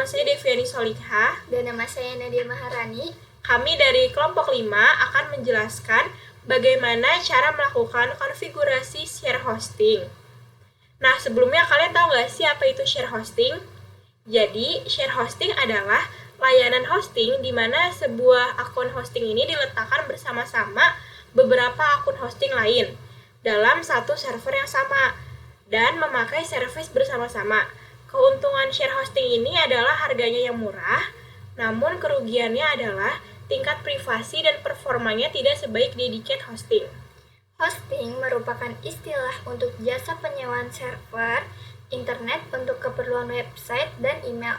saya Deviani Solihah. Dan nama saya Nadia Maharani. Kami dari kelompok 5 akan menjelaskan bagaimana cara melakukan konfigurasi share hosting. Nah, sebelumnya kalian tahu nggak sih apa itu share hosting? Jadi, share hosting adalah layanan hosting di mana sebuah akun hosting ini diletakkan bersama-sama beberapa akun hosting lain dalam satu server yang sama dan memakai service bersama-sama. Keuntungan share hosting ini adalah harganya yang murah, namun kerugiannya adalah tingkat privasi dan performanya tidak sebaik dedicated hosting. Hosting merupakan istilah untuk jasa penyewaan server internet untuk keperluan website dan email.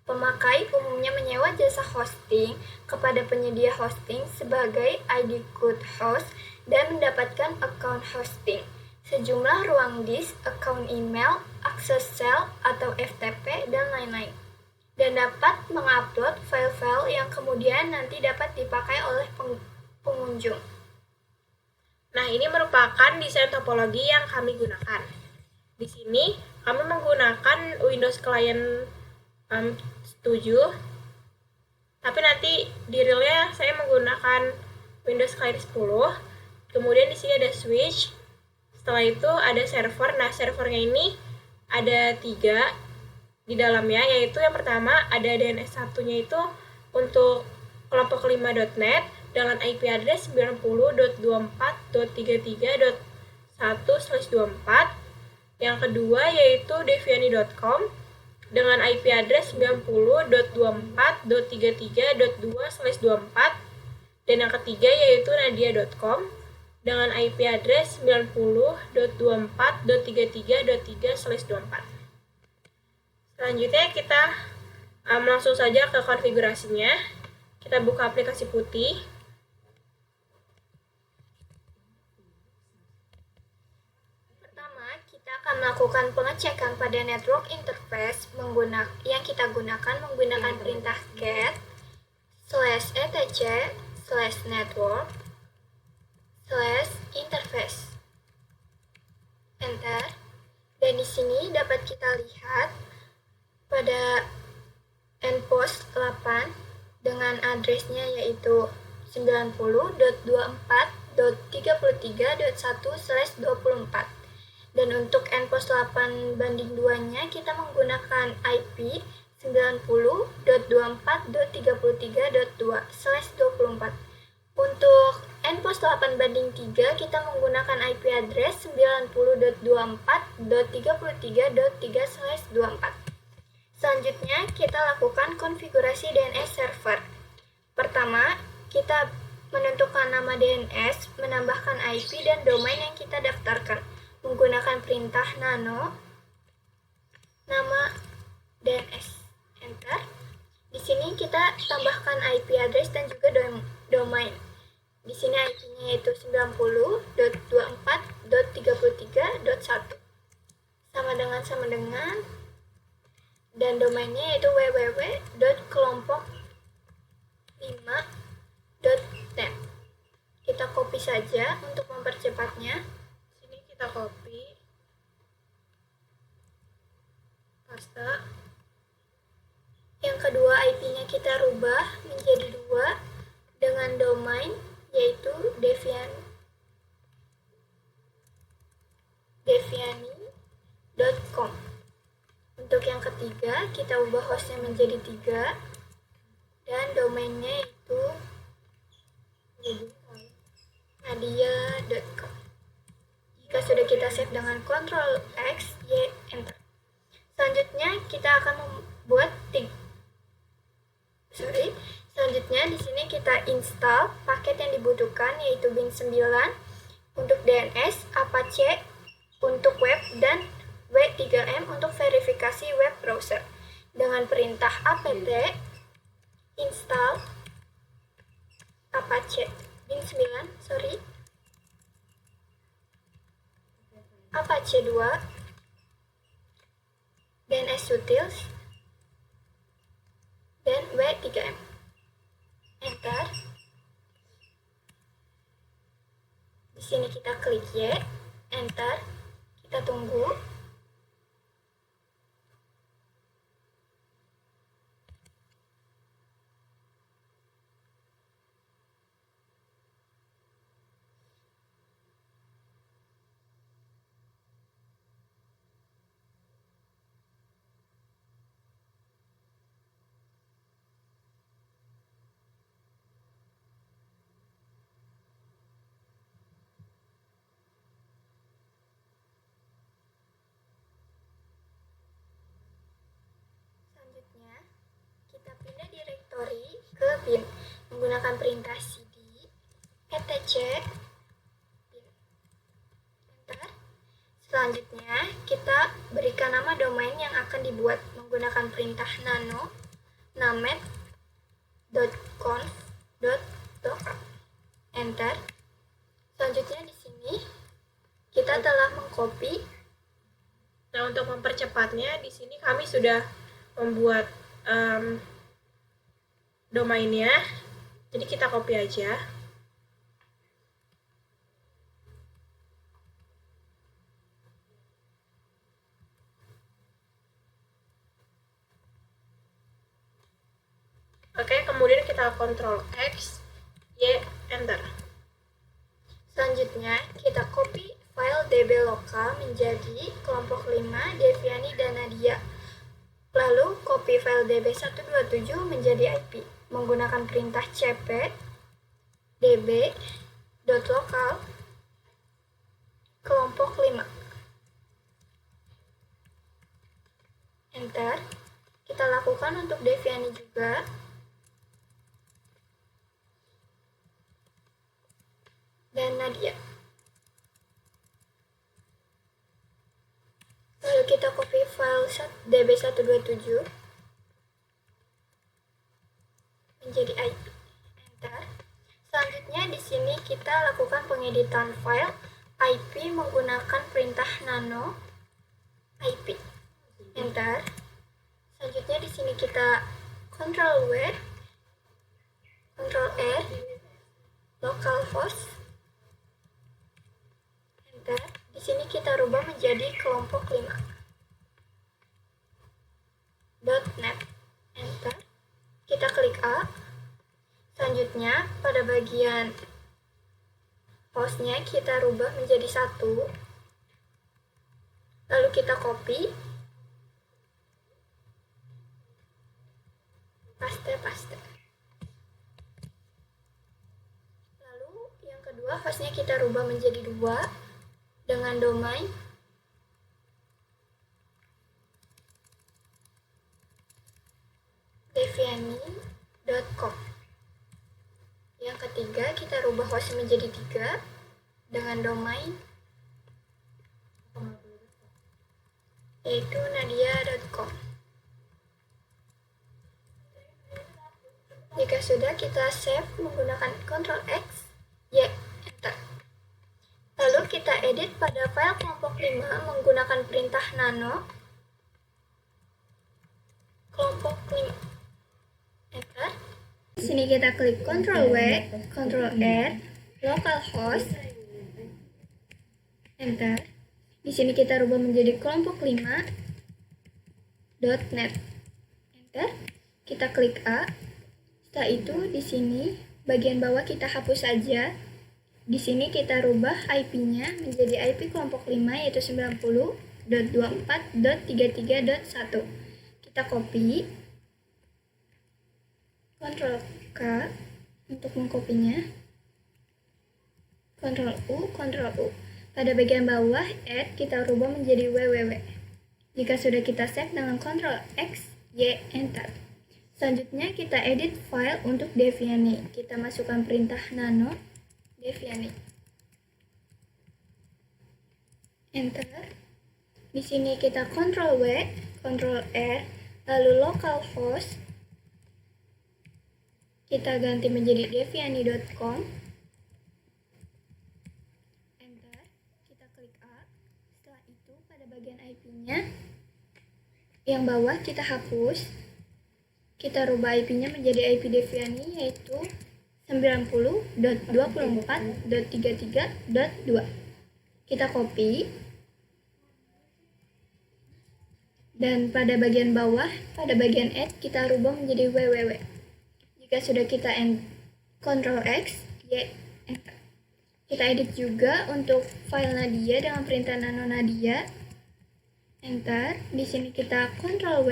Pemakai umumnya menyewa jasa hosting kepada penyedia hosting sebagai ID code host dan mendapatkan account hosting, sejumlah ruang disk, account email, akses sel atau FTP, dan lain-lain. Dan dapat mengupload file-file yang kemudian nanti dapat dipakai oleh pengunjung. Nah, ini merupakan desain topologi yang kami gunakan. Di sini, kami menggunakan Windows Client 7, tapi nanti di realnya saya menggunakan Windows Client 10. Kemudian di sini ada switch. Setelah itu ada server. Nah, servernya ini ada 3 di dalamnya, yaitu yang pertama ada DNS1-nya itu untuk kelompok 5.net dengan IP address 90.24.33.1/24. Yang kedua yaitu deviani.com dengan IP address 90.24.33.2/24. Dan yang ketiga yaitu nadia.com dengan IP address 90.24.33.3/24. Selanjutnya kita langsung saja ke konfigurasinya. Kita buka aplikasi putih. Pertama, kita akan melakukan pengecekan pada network interface yang kita gunakan menggunakan perintah get /etc/network/interface. Enter. Dan di sini dapat kita lihat pada endpost 8 dengan addressnya yaitu 90.24.33.1/24. Dan untuk endpost 8/2-nya kita menggunakan IP 90.24.33.2/24. Untuk endpost 8/3 kita menggunakan IP address 90.24.33.3/24. Selanjutnya, kita lakukan konfigurasi DNS server. Pertama, kita menentukan nama DNS, menambahkan IP dan domain yang kita daftarkan menggunakan perintah nano nama DNS. Enter. Di sini kita tambahkan IP address dan juga domain. Di sini IP-nya yaitu 90.24.33.1 sama dengan dan domainnya yaitu www.kelompok5.net. Kita copy saja untuk mempercepatnya. Sini kita copy, paste. Yang kedua, IP-nya kita rubah menjadi 2 dengan domain yaitu deviani.com. Untuk yang ketiga, kita ubah hostnya menjadi 3 dan domainnya itu nadia.com. Jika sudah kita save dengan Ctrl X, Y, Enter. Selanjutnya kita akan membuat Selanjutnya di sini kita install paket yang dibutuhkan yaitu bin9 untuk DNS, Apache untuk web, dan W3M untuk verifikasi web browser dengan perintah apt install Apache bin9 Apache 2 DNS utils dan W3M. Enter. Di sini kita klik Y, Enter. Kita tunggu. menggunakan perintah cd etc. Enter. Selanjutnya, kita berikan nama domain yang akan dibuat menggunakan perintah nano named.conf.local. Enter. Selanjutnya di sini kita telah mengcopy. Nah, untuk mempercepatnya, di sini kami sudah membuat domainnya. Jadi kita copy aja. Oke, kemudian kita Ctrl X, Y, Enter. Selanjutnya, kita copy file db lokal menjadi kelompok 5 Deviani dan Nadia. Lalu, copy file db127 menjadi IP menggunakan perintah cp db.local kelompok 5. Enter. Kita lakukan untuk Deviani juga. Dan Nadia. Lalu kita copy file db127 menjadi IP. Enter. Selanjutnya di sini kita lakukan pengeditan file IP menggunakan perintah nano IP. Enter. Selanjutnya di sini kita Ctrl W, Ctrl R, localhost. Enter. Di sini kita rubah menjadi kelompok 5. .net. Enter. Kita klik A. Selanjutnya, pada bagian hostnya kita rubah menjadi 1. Lalu kita copy. Paste. Lalu yang kedua, hostnya kita rubah menjadi 2. Dengan domain deviani.com. Yang ketiga, kita rubah host menjadi 3 dengan domain yaitu nadia.com. Jika sudah, kita save menggunakan Ctrl X, Y, Enter. Lalu kita edit pada file kelompok 5 menggunakan perintah nano kelompok 5. Enter. Di sini kita klik Ctrl W, Ctrl R, localhost. Enter. Di sini kita rubah menjadi kelompok 5 .net. Enter. Kita klik A. Setelah itu di sini bagian bawah kita hapus saja. Di sini kita rubah IP-nya menjadi IP kelompok 5 yaitu 90.24.33.1. Kita copy. Ctrl K untuk mengkopinya. Ctrl U, Ctrl U. Pada bagian bawah add kita rubah menjadi www. Jika sudah kita save dengan Ctrl X, Y, Enter. Selanjutnya kita edit file untuk Deviani. Kita masukkan perintah nano Deviani. Enter. Di sini kita Ctrl W, Ctrl R, lalu localhost. Kita ganti menjadi deviani.com. Enter. Kita klik A. Setelah itu pada bagian IP-nya yang bawah kita hapus. Kita rubah IP-nya menjadi IP Deviani yaitu 90.24.33.2. Kita copy. Dan pada bagian bawah, pada bagian add, kita rubah menjadi www. Jika sudah kita Ctrl X, Y, Enter. Kita edit juga untuk file Nadia dengan perintah nano Nadia. Enter. Di sini kita Ctrl W,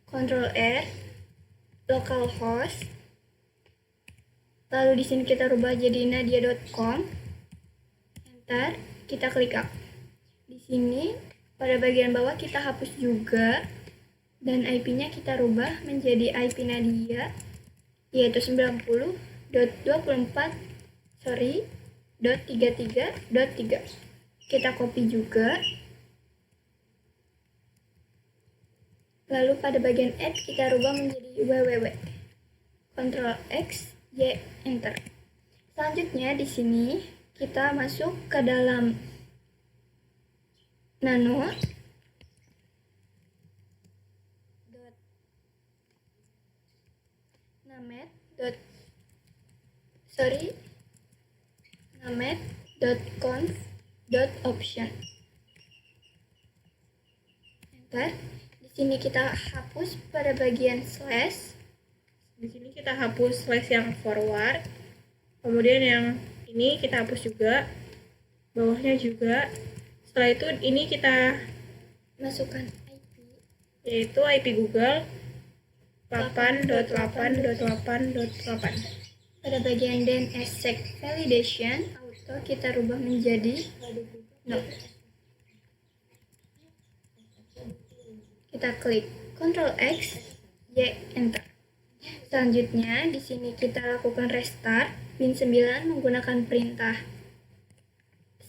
Ctrl R, localhost. Lalu di sini kita rubah jadi nadia.com. Enter. Kita klik up. Di sini pada bagian bawah kita hapus juga dan IP-nya kita rubah menjadi IP Nadia yaitu 90.24.33.3. Kita copy juga. Lalu pada bagian add kita rubah menjadi www. Ctrl X, Y, enter. Selanjutnya di sini kita masuk ke dalam nano named.conf.option. Enter. Di sini kita hapus pada bagian slash. Di sini kita hapus slash yang forward. Kemudian yang ini kita hapus juga. Bawahnya juga. Setelah itu ini kita Masukkan IP, yaitu IP Google 8.8.8.8. pada bagian DNS Sec Validation Auto kita rubah menjadi no. Kita klik Ctrl X, Y, enter. Selanjutnya di sini kita lakukan restart bin 9 menggunakan perintah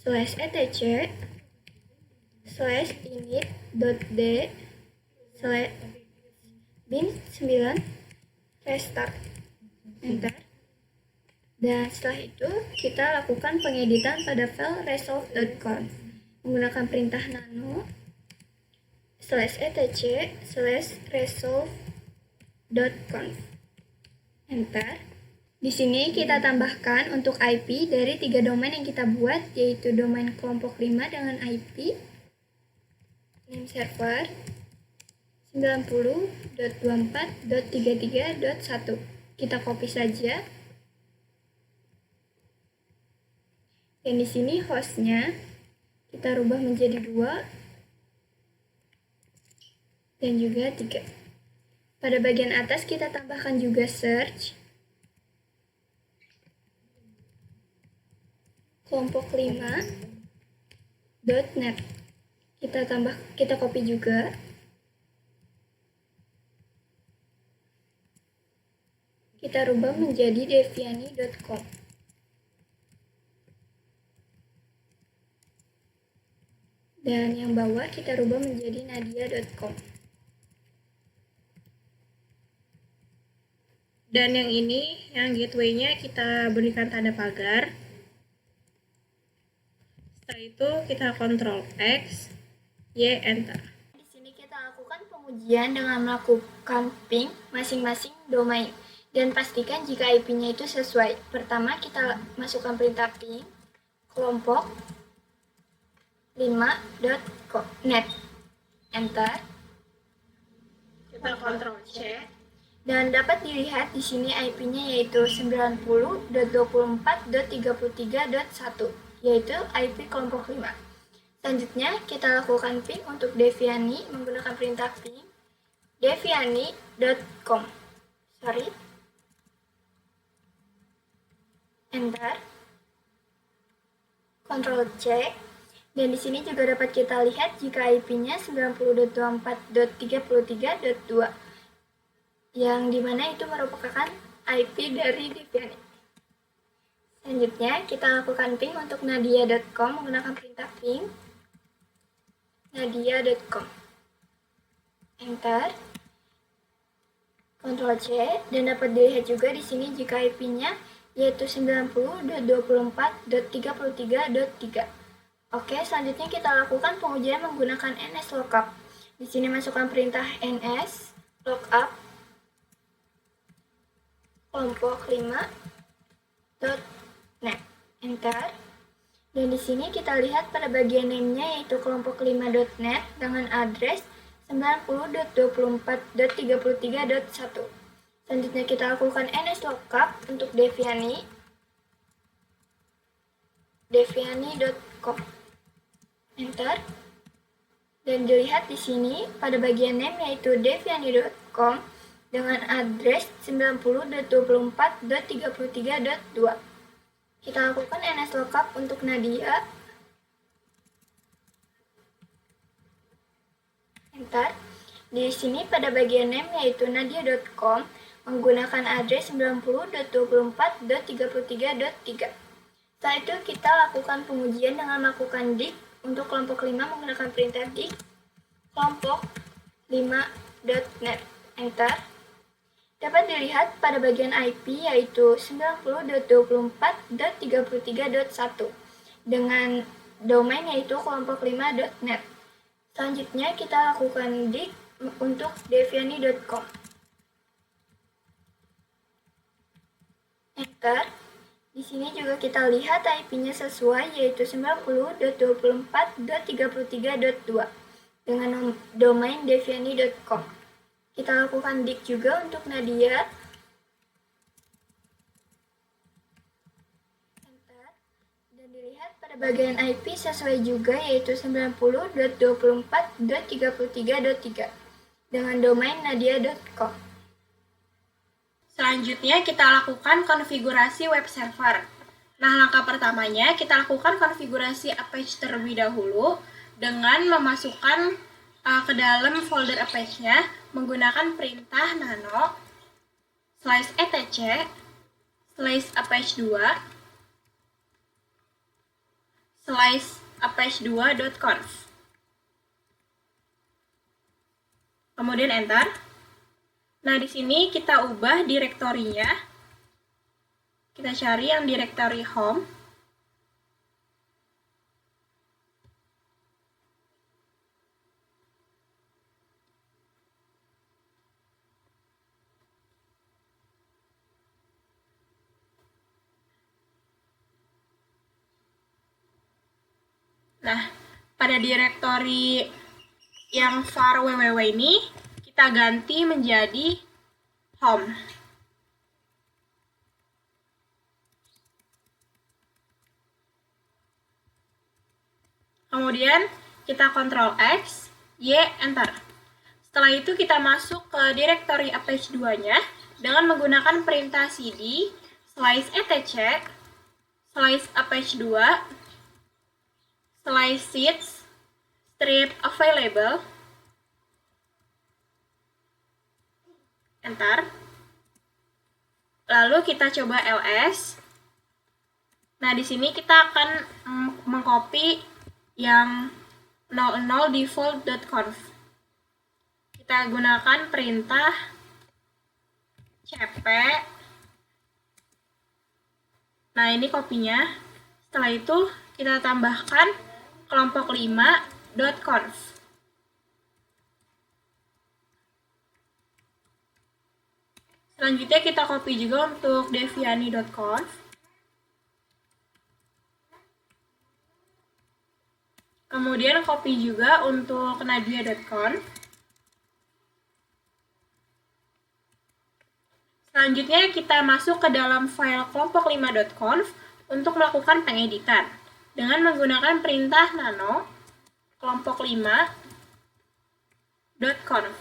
/etc /init.d bin 9 restart, enter. Dan setelah itu kita lakukan pengeditan pada file resolve.conf menggunakan perintah nano /etc /resolve.conf, enter. Di sini kita tambahkan untuk IP dari 3 domain yang kita buat, yaitu domain kelompok 5 dengan IP name server 90.24.33.1. Kita copy saja. Dan di sini hostnya kita rubah menjadi 2 dan juga 3. Pada bagian atas kita tambahkan juga search kelompok 5.net. Kita copy juga. Kita rubah menjadi deviani.com. Dan yang bawah kita rubah menjadi nadia.com. Dan yang ini, yang gateway-nya kita berikan tanda pagar. Setelah itu kita Ctrl X, Y, enter. Di sini kita lakukan pengujian dengan melakukan ping masing-masing domain dan pastikan jika IP-nya itu sesuai. Pertama kita masukkan perintah ping kelompok 5.net, enter. Kita Ctrl C. Dan dapat dilihat di sini IP-nya yaitu 90.24.33.1, yaitu IP kelompok 5. Selanjutnya kita lakukan ping untuk Deviani menggunakan perintah ping deviani.com. Enter. Ctrl C. Dan di sini juga dapat kita lihat jika IP-nya 90.24.33.2, yang dimana itu merupakan IP dari Deviani. Selanjutnya kita lakukan ping untuk nadia.com menggunakan perintah ping nadia.com. Enter. Ctrl C. Dan dapat dilihat juga di sini jika IP-nya yaitu 90.24.33.3. Oke, selanjutnya kita lakukan pengujian menggunakan nslookup. Di sini masukkan perintah nslookup kelompok 5.net. Enter. Dan di sini kita lihat pada bagian name-nya yaitu kelompok 5.net dengan address 90.24.33.1. Selanjutnya kita lakukan nslookup untuk deviani.com. Enter. Dan dilihat di sini pada bagian name yaitu deviani.com dengan address 90.24.33.2. Kita lakukan nslookup untuk Nadia. Enter. Di sini pada bagian name yaitu nadia.com menggunakan address 90.24.33.3. Setelah itu kita lakukan pengujian dengan melakukan dik untuk kelompok 5 menggunakan perintah dik kelompok 5.net. Enter. Dapat dilihat pada bagian IP yaitu 90.24.33.1 dengan domain yaitu kelompok 5.net. Selanjutnya kita lakukan dik untuk deviani.com. Enter. Di sini juga kita lihat IP-nya sesuai yaitu 90.24.33.2 dengan domain deviani.com. Kita lakukan dik juga untuk Nadia. Enter. Dan dilihat pada bagian IP sesuai juga yaitu 90.24.33.3 dengan domain nadia.com. Selanjutnya kita lakukan konfigurasi web server. Nah, langkah pertamanya kita lakukan konfigurasi Apache terlebih dahulu dengan memasukkan ke dalam folder Apache-nya menggunakan perintah nano /etc /apache2 /apache2.conf. Kemudian enter. Nah, di sini kita ubah direktorinya. Kita cari yang direktori home. Nah, pada direktori yang var www ini kita ganti menjadi home. Kemudian kita Ctrl X, Y, Enter. Setelah itu kita masuk ke direktori Apache 2-nya dengan menggunakan perintah cd /etc /apache2 /seeds strip available. Enter. Lalu kita coba ls. Nah, di sini kita akan mengcopy yang 00 default.conf. Kita gunakan perintah cp. Nah, ini kopinya. Setelah itu kita tambahkan kelompok 5.conf. Selanjutnya kita copy juga untuk deviani.conf. Kemudian copy juga untuk nadia.conf. Selanjutnya kita masuk ke dalam file kelompok 5.conf untuk melakukan pengeditan dengan menggunakan perintah nano kelompok 5.conf.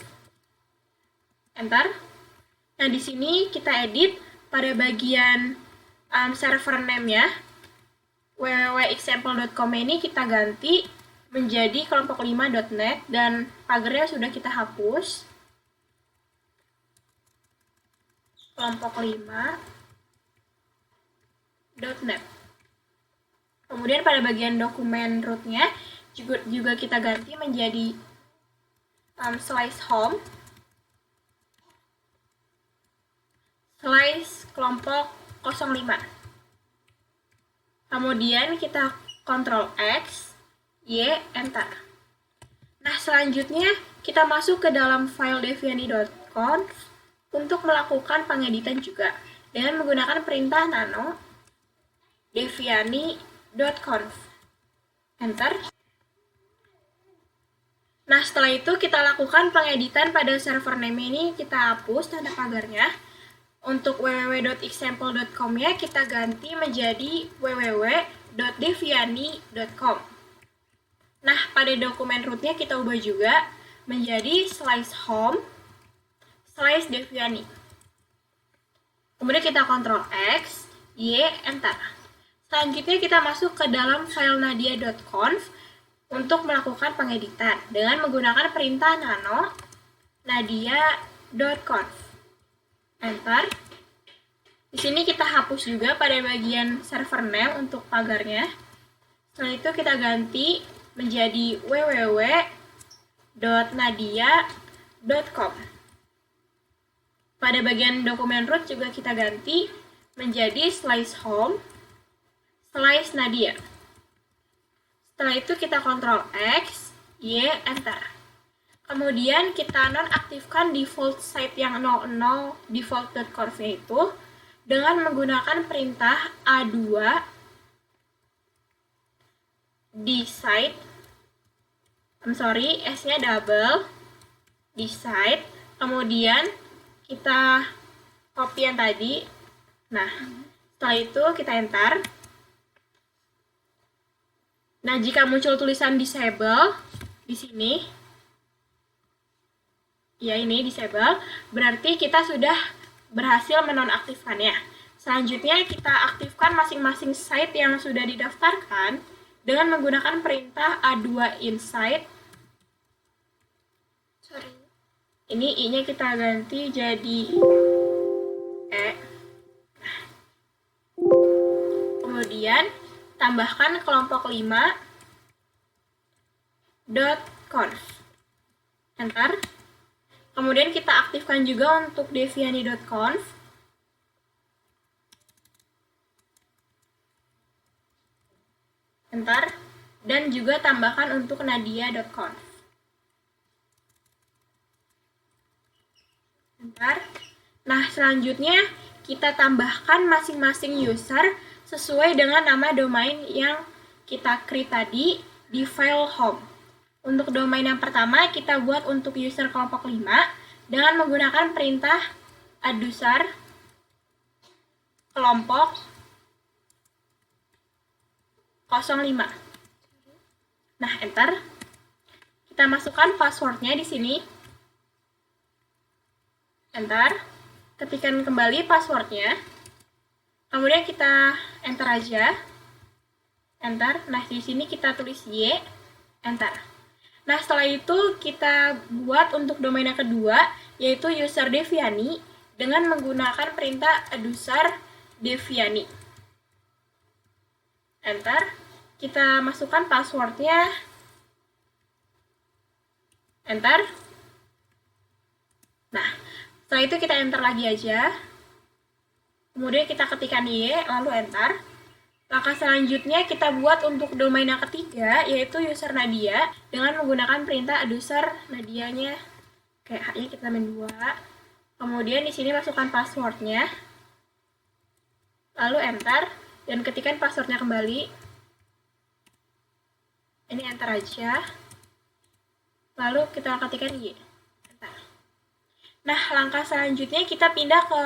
Enter. Nah, di sini kita edit pada bagian server name-nya, www.example.com ini kita ganti menjadi kelompok 5.net dan pagernya sudah kita hapus. Kelompok 5.net. Kemudian pada bagian dokumen root-nya juga kita ganti menjadi /home /kelompok 05. Kemudian kita Ctrl X, Y, Enter. Nah, selanjutnya kita masuk ke dalam file deviani.conf untuk melakukan pengeditan juga dengan menggunakan perintah nano deviani.conf. Enter. Nah, setelah itu kita lakukan pengeditan pada server name ini, kita hapus tanda pagarnya. Untuk www.example.com-nya kita ganti menjadi www.deviani.com. Nah, pada dokumen root-nya kita ubah juga menjadi /home /deviani. Kemudian kita Ctrl X, Y, Enter. Selanjutnya kita masuk ke dalam file nadia.conf untuk melakukan pengeditan dengan menggunakan perintah nano nadia.conf. Enter. Di sini kita hapus juga pada bagian server name untuk pagarnya. Setelah itu kita ganti menjadi www.nadia.com. Pada bagian dokumen root juga kita ganti menjadi /home/Nadia. Setelah itu kita Ctrl X, Y, Enter. Kemudian kita nonaktifkan default site yang 00 default.conf itu dengan menggunakan perintah A2 di site, S-nya double, di site, kemudian kita copy yang tadi. Nah, setelah itu kita enter. Nah, jika muncul tulisan disable di sini, ya ini disable, berarti kita sudah berhasil menonaktifkannya. Selanjutnya kita aktifkan masing-masing site yang sudah didaftarkan dengan menggunakan perintah A2 inside. Ini I-nya kita ganti jadi E. Kemudian tambahkan kelompok 5.conf. Enter. Kemudian kita aktifkan juga untuk deviani.conf. Enter. Dan juga tambahkan untuk nadia.conf. Enter. Nah, selanjutnya kita tambahkan masing-masing user sesuai dengan nama domain yang kita create tadi di file home. Untuk domain yang pertama kita buat untuk user kelompok 5 dengan menggunakan perintah adusar kelompok 05. Nah, enter. Kita masukkan passwordnya di sini. Enter. Ketikkan kembali passwordnya. Kemudian kita enter aja. Enter. Nah, di sini kita tulis Y. Enter. Nah, setelah itu kita buat untuk domain yang kedua, yaitu user Deviani, dengan menggunakan perintah adusar Deviani. Enter. Kita masukkan passwordnya. Enter. Nah, setelah itu kita enter lagi aja. Kemudian kita ketikkan Y, lalu enter. Langkah selanjutnya kita buat untuk domain yang ketiga, yaitu user Nadia, dengan menggunakan perintah adusar Nadianya. Kayak H-nya kita tambahin 2. Kemudian di sini masukkan passwordnya. Lalu enter, dan ketikkan passwordnya kembali. Ini enter aja. Lalu kita ketikkan Y. Enter. Nah, langkah selanjutnya kita pindah ke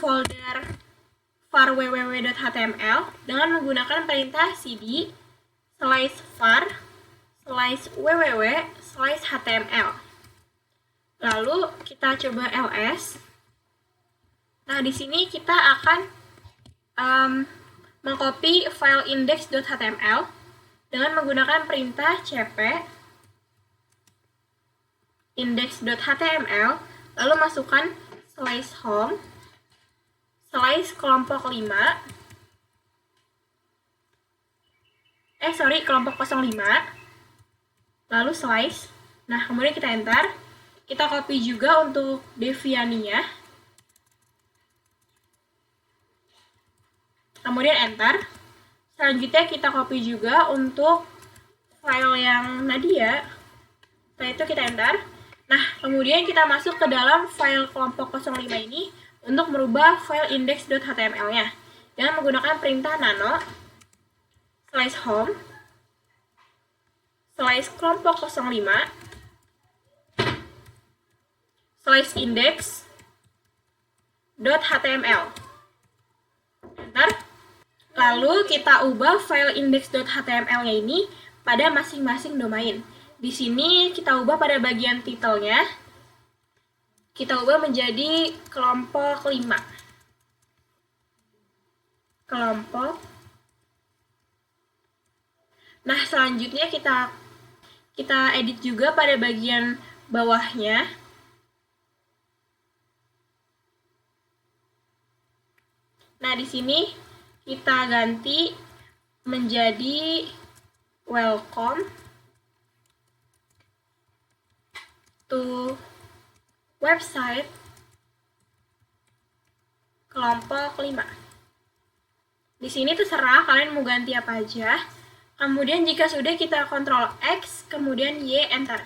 folder var www.html dengan menggunakan perintah cd /var/www/html. Lalu kita coba ls. Nah, di sini kita akan mengcopy file index.html dengan menggunakan perintah cp index.html, lalu masukkan /home kelompok 5, kelompok 05, lalu /. Nah, kemudian kita enter. Kita copy juga untuk Deviani-nya. Kemudian enter. Selanjutnya kita copy juga untuk file yang Nadia. Setelah itu kita enter. Nah, kemudian kita masuk ke dalam file kelompok 05 ini untuk merubah file index.html-nya dengan menggunakan perintah nano /home kelompok 05 /index.html. Enter. Lalu kita ubah file index.html-nya ini pada masing-masing domain. Di sini kita ubah pada bagian titelnya. Kita ubah menjadi kelompok 5. Kelompok. Nah, selanjutnya kita edit juga pada bagian bawahnya. Nah, di sini kita ganti menjadi welcome to website kelompok 5. Di sini terserah kalian mau ganti apa aja. Kemudian jika sudah kita Ctrl X, kemudian Y, Enter.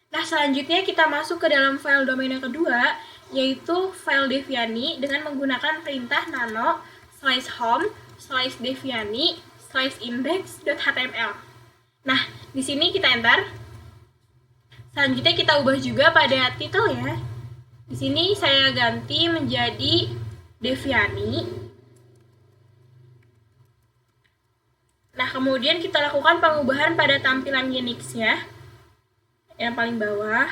Nah, selanjutnya kita masuk ke dalam file domain yang kedua, yaitu file Deviani dengan menggunakan perintah nano /home/deviani/index.html. Nah, di sini kita enter. Selanjutnya kita ubah juga pada title ya. Di sini saya ganti menjadi Deviani. Nah, kemudian kita lakukan pengubahan pada tampilan Unix-nya yang paling bawah.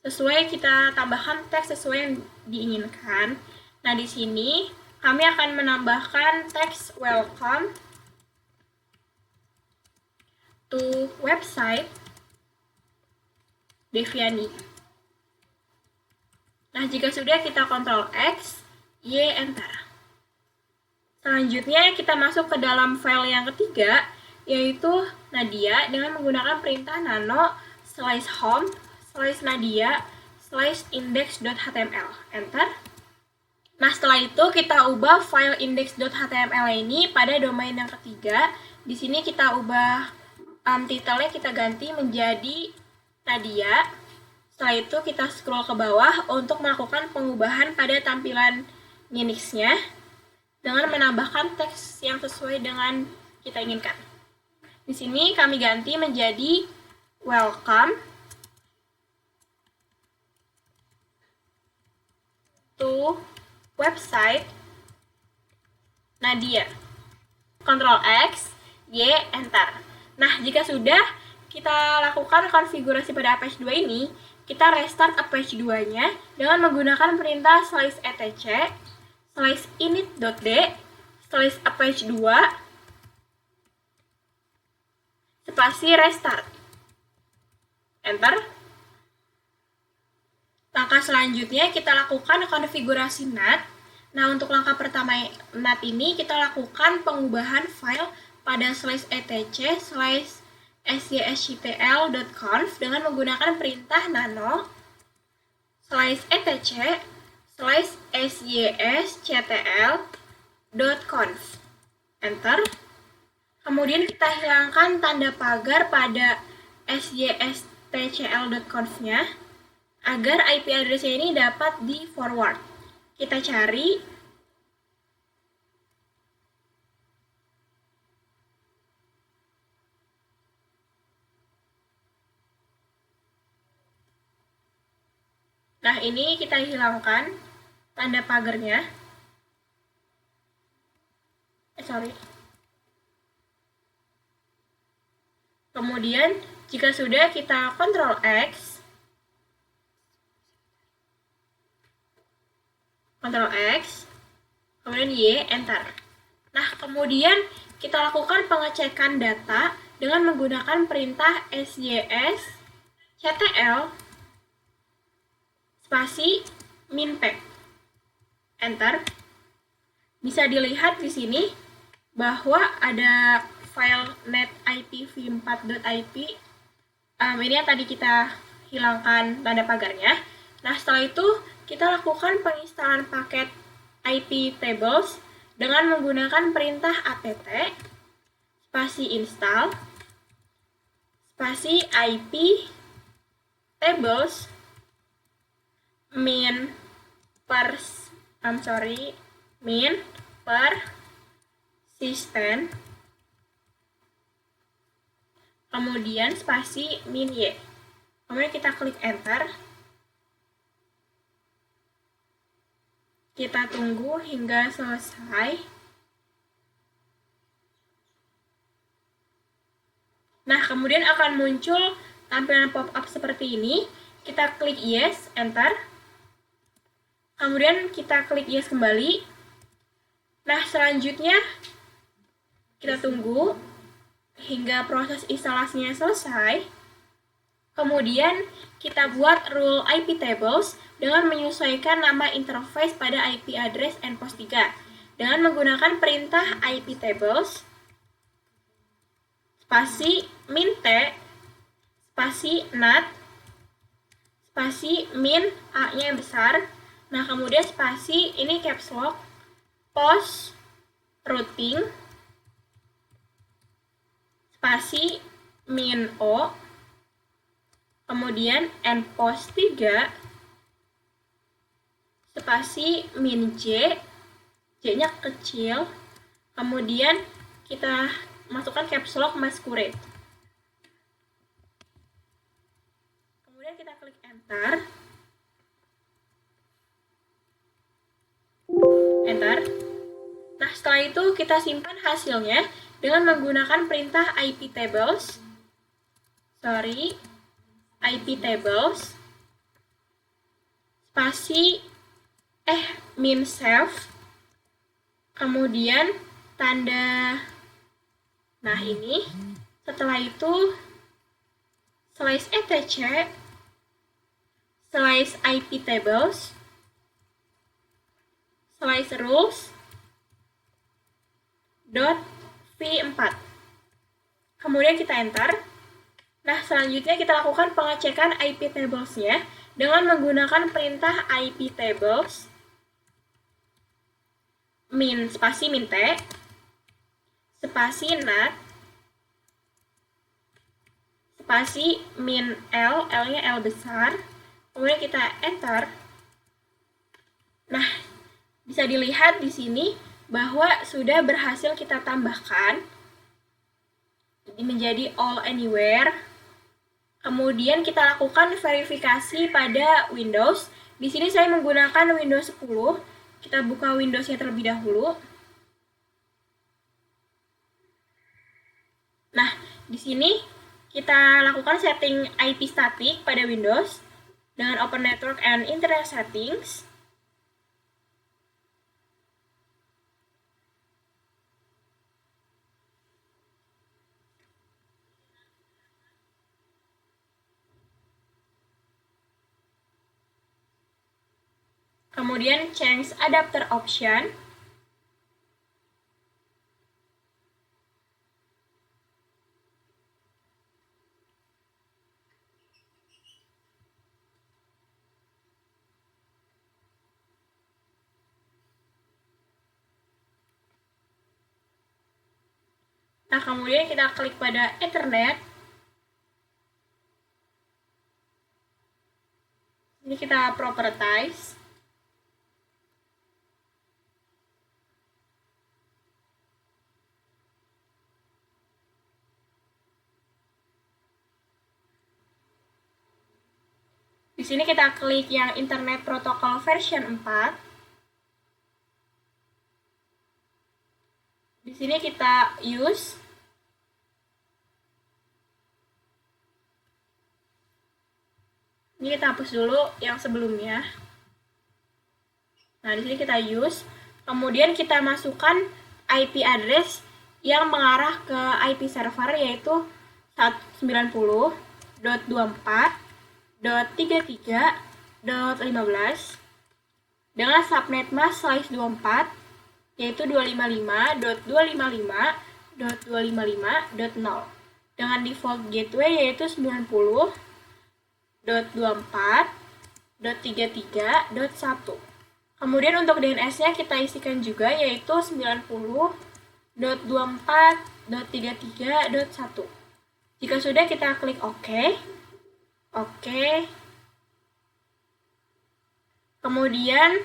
Sesuai kita tambahkan teks sesuai yang diinginkan. Nah, di sini kami akan menambahkan teks welcome to website Deviani. Nah, jika sudah kita Ctrl X, Y, Enter. Selanjutnya kita masuk ke dalam file yang ketiga, yaitu Nadia dengan menggunakan perintah nano /home/nadia/index.html. Enter. Nah, setelah itu kita ubah file index.html ini pada domain yang ketiga. Di sini kita ubah title-nya kita ganti menjadi Nadia. Setelah itu kita scroll ke bawah untuk melakukan pengubahan pada tampilan Unix-nya dengan menambahkan teks yang sesuai dengan kita inginkan. Di sini kami ganti menjadi welcome to website Nadia. Ctrl X, Y, Enter. Nah, jika sudah kita lakukan konfigurasi pada Apache 2 ini, kita restart Apache 2-nya dengan menggunakan perintah /etc /init.d /apache 2 spasi restart. Enter. Langkah selanjutnya kita lakukan konfigurasi NAT. Nah, untuk langkah pertama NAT ini kita lakukan pengubahan file pada /etc /sjsctl.conf dengan menggunakan perintah nano /etc /sjsctl.conf. Enter. Kemudian kita hilangkan tanda pagar pada sjsctl.conf-nya agar IP address-nya ini dapat di forward. Kita cari Nah, ini kita hilangkan tanda pagarnya. Kemudian, jika sudah kita Ctrl X, kemudian Y, Enter. Nah, kemudian kita lakukan pengecekan data dengan menggunakan perintah sjsctl spasi minpack. Enter. Bisa dilihat di sini bahwa ada file netipv4.ip. Ini yang tadi kita hilangkan tanda pagarnya. Nah, setelah itu kita lakukan penginstalan paket iptables dengan menggunakan perintah apt spasi install spasi iptables min persistent, kemudian spasi min y. Kemudian kita klik enter. Kita tunggu hingga selesai. Nah, kemudian akan muncul tampilan pop-up seperti ini. Kita klik yes, enter. Kemudian kita klik yes kembali. Nah, selanjutnya kita tunggu hingga proses instalasinya selesai. Kemudian kita buat rule IP tables dengan menyesuaikan nama interface pada IP address endpost 3 dengan menggunakan perintah IP tables spasi min t spasi nat spasi min a-nya yang besar. Nah, kemudian spasi ini caps lock post routing spasi min o, kemudian endpost 3 spasi min j, j-nya kecil, kemudian kita masukkan caps lock masquerade. Kemudian kita klik enter. Nah, setelah itu kita simpan hasilnya dengan menggunakan perintah IP tables spasi min save, kemudian tanda. Nah, ini setelah itu slash etc slash IP tables slash rules dot v4. Kemudian kita enter. Nah, selanjutnya kita lakukan pengecekan IP tables-nya dengan menggunakan perintah IP tables min spasi min t spasi nat spasi min l, l-nya l besar. Kemudian kita enter. Nah, bisa dilihat di sini bahwa sudah berhasil kita tambahkan menjadi all anywhere. Kemudian kita lakukan verifikasi pada Windows. Di sini saya menggunakan Windows 10. Kita buka Windows-nya terlebih dahulu. Nah, di sini kita lakukan setting IP static pada Windows dengan Open Network and Internet Settings. Kemudian change adapter option. Nah, kemudian kita klik pada Ethernet. Ini kita propertize. Di sini kita klik yang Internet Protocol version 4. Di sini kita use. Ini kita hapus dulu yang sebelumnya. Nah, di sini kita use. Kemudian kita masukkan IP address yang mengarah ke IP server, yaitu 190.24.33.15 dengan subnet mask slice 24, yaitu 255.255.255.0 dengan default gateway yaitu 90.24.33.1. Kemudian untuk DNS-nya kita isikan juga yaitu 90.24.33.1. Jika sudah, kita klik OK. Kemudian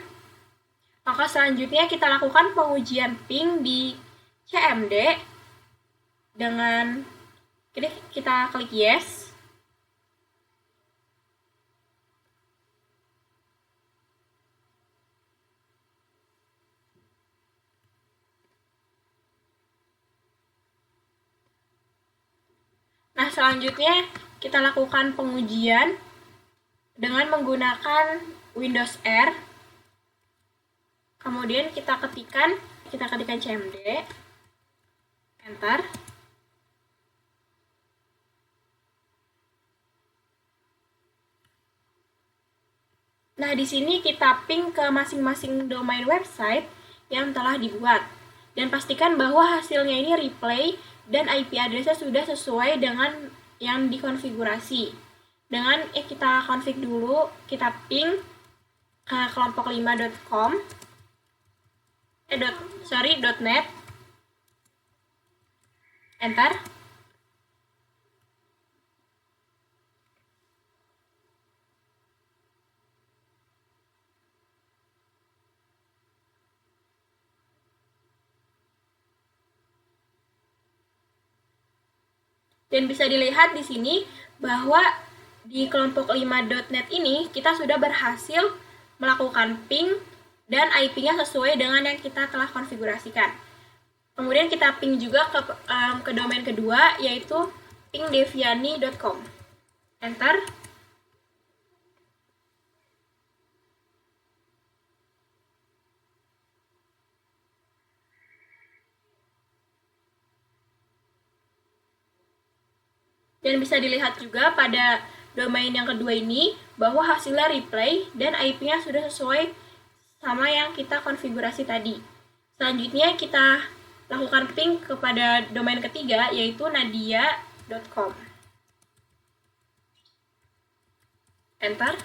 maka selanjutnya kita lakukan pengujian ping di CMD dengan kita klik yes. Nah, selanjutnya kita lakukan pengujian dengan menggunakan Windows R. Kemudian kita ketikkan CMD, enter. Nah, di sini kita ping ke masing-masing domain website yang telah dibuat. Dan pastikan bahwa hasilnya ini replay dan IP address-nya sudah sesuai dengan yang dikonfigurasi. Dengan kita config dulu, kita ping ke kelompok5.com .net, enter. Dan bisa dilihat di sini bahwa di kelompok5.net ini kita sudah berhasil melakukan ping dan IP-nya sesuai dengan yang kita telah konfigurasikan. Kemudian kita ping juga ke domain kedua, yaitu pingdeviani.com. Enter. Dan bisa dilihat juga pada domain yang kedua ini bahwa hasilnya replay dan IP-nya sudah sesuai sama yang kita konfigurasi tadi. Selanjutnya kita lakukan ping kepada domain ketiga, yaitu nadia.com. Enter.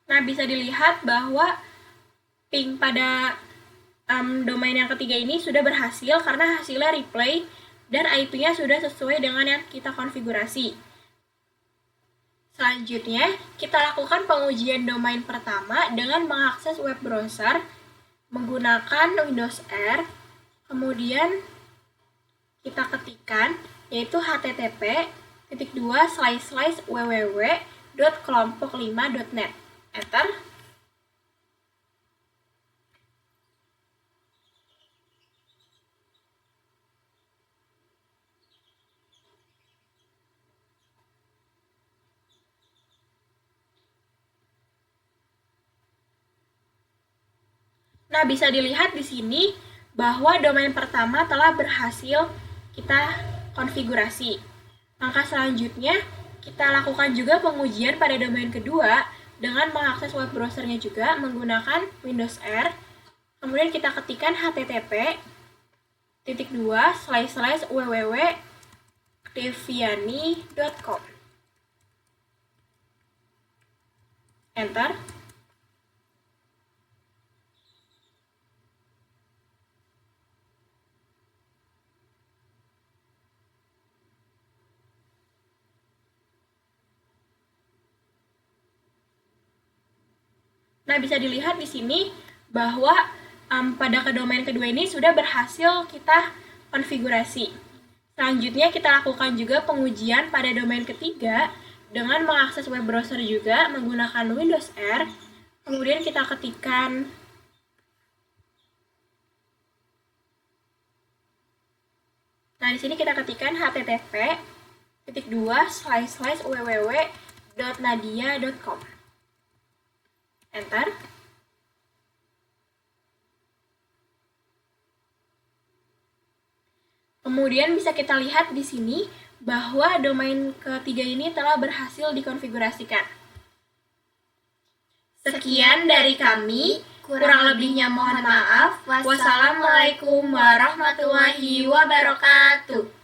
Nah, bisa dilihat bahwa ping pada domain yang ketiga ini sudah berhasil karena hasilnya replay dan IP-nya sudah sesuai dengan yang kita konfigurasi. Selanjutnya, kita lakukan pengujian domain pertama dengan mengakses web browser menggunakan Windows R. Kemudian kita ketikkan yaitu http://www.kelompok5.net. Enter. Nah, bisa dilihat di sini bahwa domain pertama telah berhasil kita konfigurasi. Langkah selanjutnya, kita lakukan juga pengujian pada domain kedua dengan mengakses web browsernya juga menggunakan Windows R. Kemudian kita ketikkan http://www.deviani.com. Enter. Nah, bisa dilihat di sini bahwa pada domain kedua ini sudah berhasil kita konfigurasi. Selanjutnya kita lakukan juga pengujian pada domain ketiga dengan mengakses web browser juga menggunakan Windows R. Kemudian kita ketikkan di sini kita ketikkan http://www.nadia.com. Enter. Kemudian bisa kita lihat di sini bahwa domain ketiga ini telah berhasil dikonfigurasikan. Sekian dari kami, kurang lebihnya mohon maaf. Wassalamualaikum warahmatullahi wabarakatuh.